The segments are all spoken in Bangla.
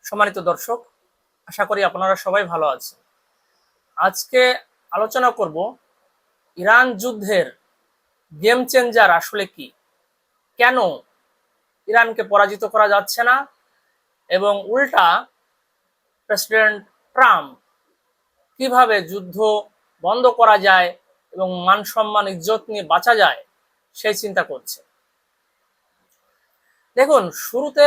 সম্মানিত দর্শক, আশা করি আপনারা সবাই ভালো আছেন। আজকে আলোচনা করব ইরান যুদ্ধের গেম চেঞ্জার আসলে কি, কেন ইরানকে পরাজিত করা যাচ্ছে না এবং উল্টা প্রেসিডেন্ট ট্রাম্প কিভাবে যুদ্ধ বন্ধ করা যায় এবং মান সম্মান ইজ্জত নিয়ে বাঁচা যায় সেই চিন্তা করছে। দেখুন, শুরুতে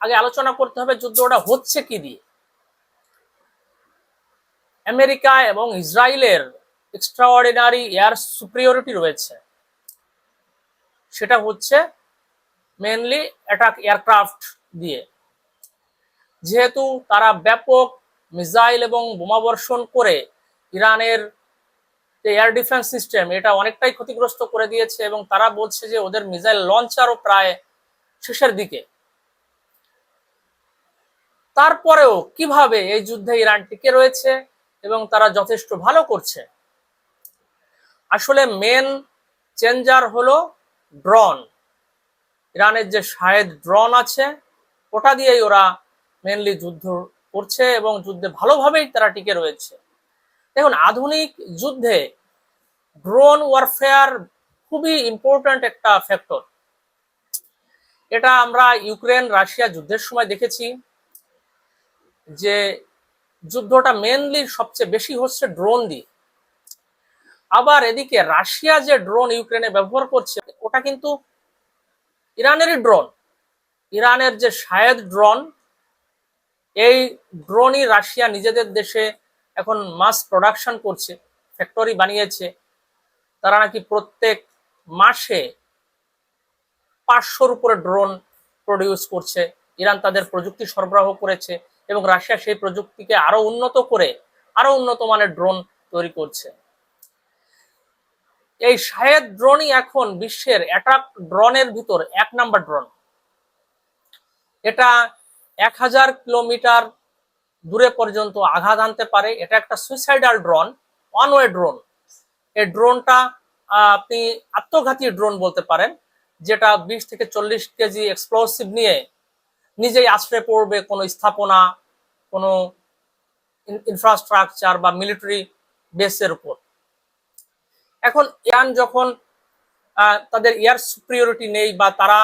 আগে আলোচনা করতে হবে যুদ্ধটা হচ্ছে কি দিয়ে। আমেরিকা এবং ইসরায়েলের এক্সট্রাঅর্ডিনারি এয়ার সুপিরিয়রিটি রয়েছে, সেটা হচ্ছে মেনলি অ্যাটাক এয়ারক্রাফট দিয়ে। যেহেতু তারা ব্যাপক মিসাইল এবং বোমাবর্ষণ করে ইরানের যে এয়ার ডিফেন্স সিস্টেম এটা অনেকটাই ক্ষতিগ্রস্ত করে দিয়েছে এবং তারা বলছে যে ওদের মিসাইল লঞ্চারও প্রায় শেষের দিকে। তারপরেও কিভাবে এই যুদ্ধে ইরান টিকে রয়েছে এবং তারা যথেষ্ট ভালো করছে, আসলে মেন চেঞ্জার হলো ড্রোন। ইরানের যে শাহেদ ড্রোন আছে ওটা দিয়েই ওরা মেনলি যুদ্ধ করছে এবং যুদ্ধে ভালোভাবেই তারা টিকে রয়েছে। দেখুন, আধুনিক যুদ্ধে ড্রোন ওয়ারফেয়ার খুবই ইম্পর্ট্যান্ট একটা ফ্যাক্টর। এটা আমরা ইউক্রেন রাশিয়া যুদ্ধের সময় দেখেছি যে যুদ্ধটা মেনলি সবচেয়ে বেশি হচ্ছে ড্রোন দিয়ে। আবার এদিকে রাশিয়া যে ড্রোন ইউক্রেনে ব্যবহার করছে ওটা কিন্তু ইরানেরই ড্রোন। ইরানের যে শাহেদ ড্রোন, এই ড্রোনই রাশিয়া নিজেদের দেশে এখন মাস প্রোডাকশন করছে, ফ্যাক্টরি বানিয়েছে। তারা নাকি প্রত্যেক মাসে 500-র উপরে ড্রোন প্রডিউস করছে। ইরান তাদের প্রযুক্তি সরবরাহ করেছে এবং রাশিয়া সেই প্রযুক্তিকে আরো উন্নত করে আরো উন্নত মানের ড্রোন তৈরি করছে। এই শাহেদ ড্রোনই এখন বিশ্বের অ্যাটাক ড্রোনের ভিতর 1 নাম্বার ড্রোন। এটা 1000 কিলোমিটার দূরে পর্যন্ত আঘাত আনতে পারে। এটা একটা suicidal drone, one way drone. এই ড্রোনটা আপনি আত্মঘাতী ড্রোন বলতে পারেন, যেটা 20 থেকে 40 কেজি এক্সপ্লোসিভ নিয়ে নিজেই আছড়ে পড়বে কোনো স্থাপনা, কোনো ইনফ্রাস্ট্রাকচার বা মিলিটারি বেসের উপর। এখন ইরান যখন তাদের এয়ার সুপিরিয়রিটি নেই বা তারা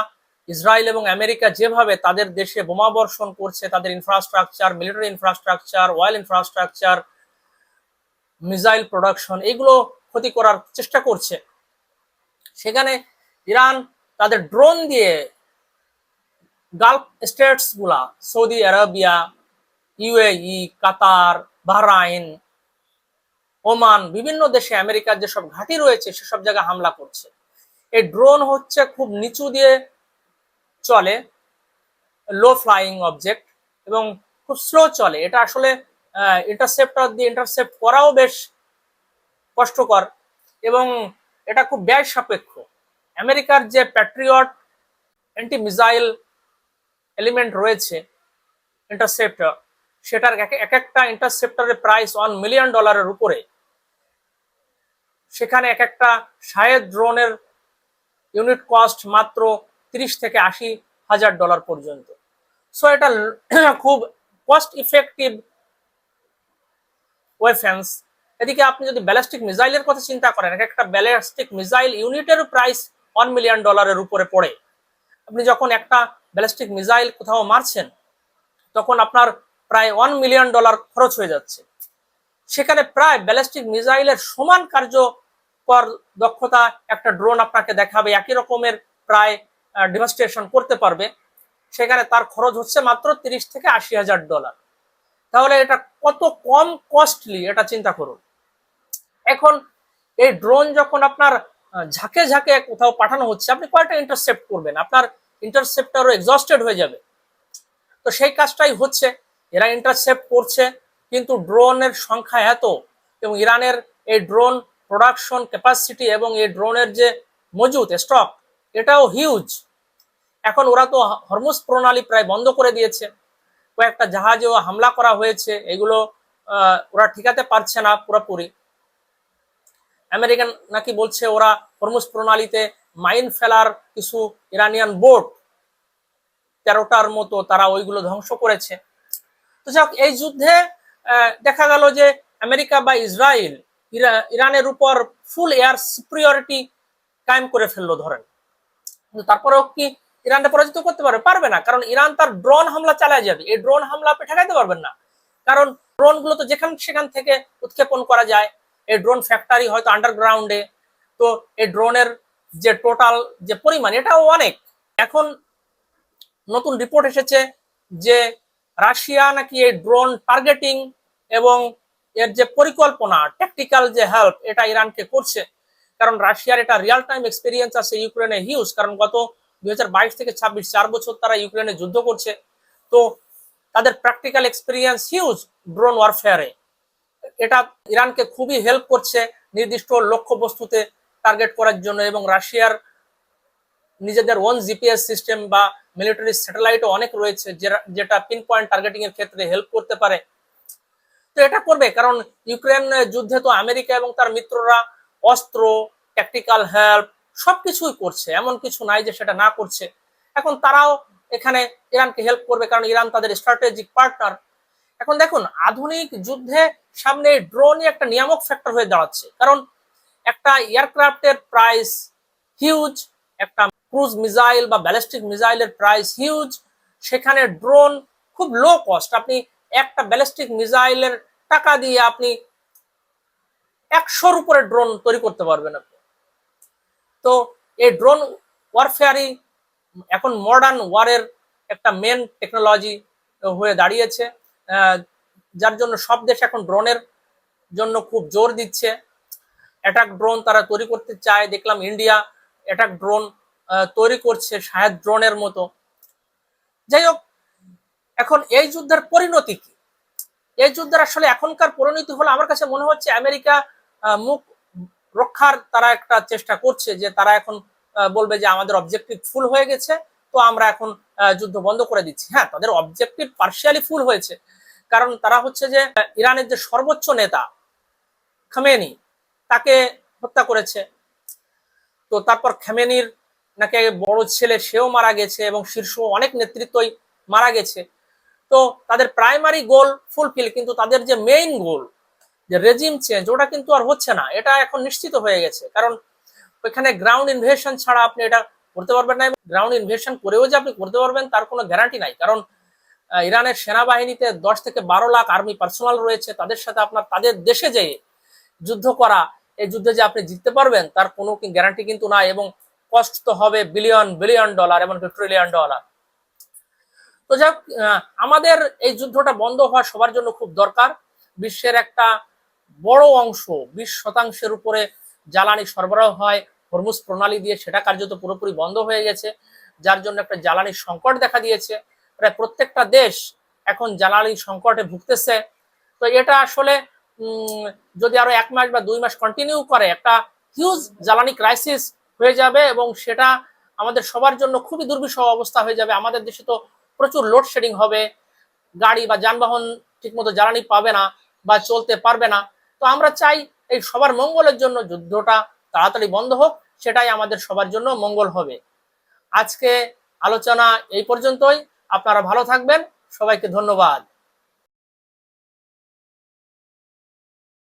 ইসরায়েল এবং আমেরিকা যেভাবে তাদের দেশে বোমা বর্ষণ করছে, তাদের infrastructure, military infrastructure, oil infrastructure, missile production, এগুলো ক্ষতি করার চেষ্টা করছে, সেখানে ইরান তাদের ড্রোন দিয়ে গালফ স্টেটস গুলা, সৌদি আরবিয়া, ইউএই, কাতার, বাহরাইন, ওমান, বিভিন্ন দেশে আমেরিকার যেসব ঘাঁটি রয়েছে সেসব জায়গায় হামলা করছে। এই ড্রোন হচ্ছে খুব নিচু দিয়ে চলে, লো ফ্লাইং অবজেক্ট, এবং খুব স্লো চলে। এটা আসলে ইন্টারসেপ্টর দিয়ে ইন্টারসেপ্ট করাও বেশ কষ্টকর এবং এটা খুব ব্যয় সাপেক্ষ। আমেরিকার যে প্যাট্রিয়ট অ্যান্টি মিসাইল এলিমেন্ট রয়েছে ইন্টারসেপ্টর, সেটার এক একটা ইন্টারসেপ্টরের প্রাইস $1 মিলিয়ন উপরে। সেখানে এক একটা শাহেদ ড্রোনের ইউনিট কস্ট মাত্র 30 থেকে $80,000 পর্যন্ত। সো এটা খুব কস্ট ইফেক্টিভ ওয়েপন্স। এদিকে আপনি যদি ব্যালিস্টিক মিসাইলের কথা চিন্তা করেন, এক একটা ব্যালিস্টিক মিসাইল ইউনিটের প্রাইস $1 মিলিয়ন উপরে পড়ে। আপনি যখন একটা ব্যালিস্টিক মিসাইল কোথাও মারছেন তখন আপনার প্রায় $1 মিলিয়ন খরচ হয়ে যাচ্ছে। সেখানে প্রায় ব্যালিস্টিক মিসাইলের সমান কার্যকর দক্ষতা একটা ড্রোন আপনাকে দেখাবে, একই রকমের প্রায় ডেভাস্টেশন করতে পারবে। সেখানে তার খরচ হচ্ছে মাত্র $30,000 থেকে $80,000। তাহলে এটা কত কম কস্টলি, এটা চিন্তা করুন। এখন এই ড্রোন যখন আপনার ঝাঁকে ঝাঁকে কোথাও পাঠানো হচ্ছে, আপনি কয়টা ইন্টারসেপ্ট করবেন? আপনার ইন্টারসেপ্টারও এক্সস্টেড হয়ে যাবে। তো সেই কাজটাই হচ্ছে, এরা ইন্টারসেপ্ট করছে কিন্তু ড্রোনের সংখ্যা এত, এবং ইরানের এই ড্রোন প্রোডাকশন ক্যাপাসিটি এবং এই ড্রোনের যে মজুদ স্টক এটাও হিউজ। এখন ওরা তো হরমুজ প্রণালী প্রায় বন্ধ করে দিয়েছে, কয়েকটা জাহাজেও হামলা করা হয়েছে, এগুলো ওরা ঠিকাতে পারছে না পুরোপুরি। আমেরিকান নাকি বলছে ওরা হরমুজ প্রণালীতে মাইন ফেলার কিছু ইরানিয়ান বোট 13টার মতো তারা ওইগুলো ধ্বংস করেছে। তো যাক, এই যুদ্ধে দেখা গেল যে আমেরিকা বা ইসরায়েল ইরানের উপর ফুল এয়ার সুপিরিয়রিটি কায়েম করে ফেললো ধরেন, কিন্তু তারপরেও কি ইরানকে পরাজিত করতে পারবে? পারবে না, কারণ ইরান তার ড্রোন হামলা চালায় যাবে। এই ড্রোন হামলা আপনি ঠেকাইতে পারবেন না, কারণ ড্রোন গুলো তো যেখান সেখান থেকে উৎক্ষেপণ করা যায়। এই ড্রোন ফ্যাক্টরি হয়তো আন্ডারগ্রাউন্ডে, তো এই ড্রোনের যে টোটাল যে পরিমাণ এটাও অনেক। এখন নতুন রিপোর্ট এসেছে যে রাশিয়া নাকি এই ড্রোন টার্গেটিং এবং এর যে পরিকল্পনা, ট্যাকটিক্যাল যে হেল্প, এটা ইরানকে করছে। কারণ রাশিয়ার এটা রিয়েল টাইম এক্সপিরিয়েন্স আছে ইউক্রেনে হিউজ, কারণ গত 2022 থেকে 26 4 বছর তারা ইউক্রেনে যুদ্ধ করছে। তো তাদের প্র্যাকটিক্যাল এক্সপিরিয়েন্স হিউজ ড্রোন ওয়ারফেয়ারে। এটা ইরানকে খুবই হেল্প করছে নির্দিষ্ট লক্ষ্যবস্তুতে টার্গেট করার জন্য। এবং রাশিয়ার নিজেদের ওন জিপিএস সিস্টেম বা মিলিটারি স্যাটেলাইটও অনেক রয়েছে, যেটা পিন পয়েন্ট টার্গেটিং এর ক্ষেত্রে হেল্প করতে পারে। তো এটা করবে, কারণ ইউক্রেন যুদ্ধে তো আমেরিকা এবং তার মিত্ররা অস্ত্র, ট্যাকটিক্যাল হেল্প সবকিছুই করছে, এমন কিছু নাই যে সেটা না করছে। এখন তারাও এখানে ইরানকে হেল্প করবে, কারণ ইরান তাদের স্ট্র্যাটেজিক পার্টনার। এখন দেখুন, আধুনিক যুদ্ধে সামনে ড্রোনই একটা নিয়ামক ফ্যাক্টর হয়ে দাঁড়াচ্ছে, কারণ একটা এয়ারক্রাফটের প্রাইস হিউজ, একটা ক্রুজ মিসাইল বা ব্যালিস্টিক মিসাইলের প্রাইস হিউজ, সেখানে ড্রোন খুব লো কস্ট। আপনি একটা ব্যালিস্টিক মিসাইলের টাকা দিয়ে আপনি 100-র উপরে ড্রোন তৈরি করতে পারবেন আপনি। তো এই ড্রোন ওয়ারফেয়ারই এখন মডার্ন ওয়ারের একটা মেন টেকনোলজি হয়ে দাঁড়িয়েছে, যার জন্য সব দেশ এখন ড্রোনের জন্য খুব জোর দিচ্ছে। অ্যাটাক ড্রোন তারা তৈরি করতে চায়, দেখলাম ইন্ডিয়া অ্যাটাক ড্রোন তৈরি করছে শাহেদ ড্রোনের মতো। যাই হোক, এখন এই যুদ্ধের পরিণতি কি? এই যুদ্ধের আসলে এখনকার পরিণতি হলো, আমার কাছে মনে হচ্ছে আমেরিকা মুখ রক্ষার তারা একটা চেষ্টা করছে, যে তারা এখন বলবে যে আমাদের অবজেক্টিভ ফুল হয়ে গেছে, তো আমরা এখন যুদ্ধ বন্ধ করে দিচ্ছি। হ্যাঁ, তাদের অবজেক্টিভ পার্শিয়ালি ফুল হয়েছে, কারণ তারা হচ্ছে যে ইরানের যে সর্বোচ্চ নেতা খামেনি তাকে হত্যা করেছে। তো তারপর খামেনির নাকি বড় ছেলে সেও মারা গেছে, এবং শীর্ষ অনেক নেতৃত্বই মারা গেছে। তো তাদের প্রাইমারি গোল ফুলফিল, কিন্তু তাদের যে মেইন গোল, যে রেজিম চেঞ্জ, ওটা কিন্তু আর হচ্ছে না। এটা এখন নিশ্চিত হয়ে গেছে, কারণ ওইখানে গ্রাউন্ড ইনভেশন ছাড়া আপনি এটা করতে পারবেন না। গ্রাউন্ড ইনভেশন করেও যে আপনি করতে পারবেন তার কোনো গ্যারান্টি নাই, কারণ ইরানের সেনাবাহিনীতে 10 থেকে 12 লাখ আর্মি পার্সোনাল রয়েছে। তাদের সাথে আপনার তাদের দেশে যেয়ে যুদ্ধ করা, এই যুদ্ধে যে আপনি জিততে পারবেন তার কোনো গ্যারান্টি কিন্তু নাই, এবং কস্ট তো হবে বিলিয়ন বিলিয়ন ডলার, এমনকি ট্রিলিয়ন ডলার। তো যাক, আমাদের এই যুদ্ধটা বন্ধ হওয়া সবার জন্য খুব দরকার। বিশ্বের একটা বড় অংশ, 20% উপরে জ্বালানি সরবরাহ হয় হরমুজ প্রণালী দিয়ে, সেটা কার্যত পুরোপুরি বন্ধ হয়ে গেছে, যার জন্য একটা জ্বালানি সংকট দেখা দিয়েছে। প্রায় প্রত্যেকটা দেশ এখন জ্বালানি সংকটে ভুগতেছে। তো এটা আসলে যদি আরো 1 মাস বা 2 মাস কন্টিনিউ করে, একটা হিউজ জ্বালানি ক্রাইসিস হয়ে যাবে, এবং সেটা আমাদের সবার জন্য খুবই দুর্বিষহ অবস্থা হয়ে যাবে। আমাদের দেশে তো প্রচুর লোডশেডিং হবে, গাড়ি বা যানবাহন ঠিকমতো জ্বালানি পাবে না বা চলতে পারবে না। তো আমরা চাই এই সবার মঙ্গলের জন্য যুদ্ধটা তাড়াতাড়ি বন্ধ হোক, সেটাই আমাদের সবার জন্য মঙ্গল হবে। আজকে আলোচনা এই পর্যন্তই। আপনারা ভালো থাকবেন, সবাইকে ধন্যবাদ।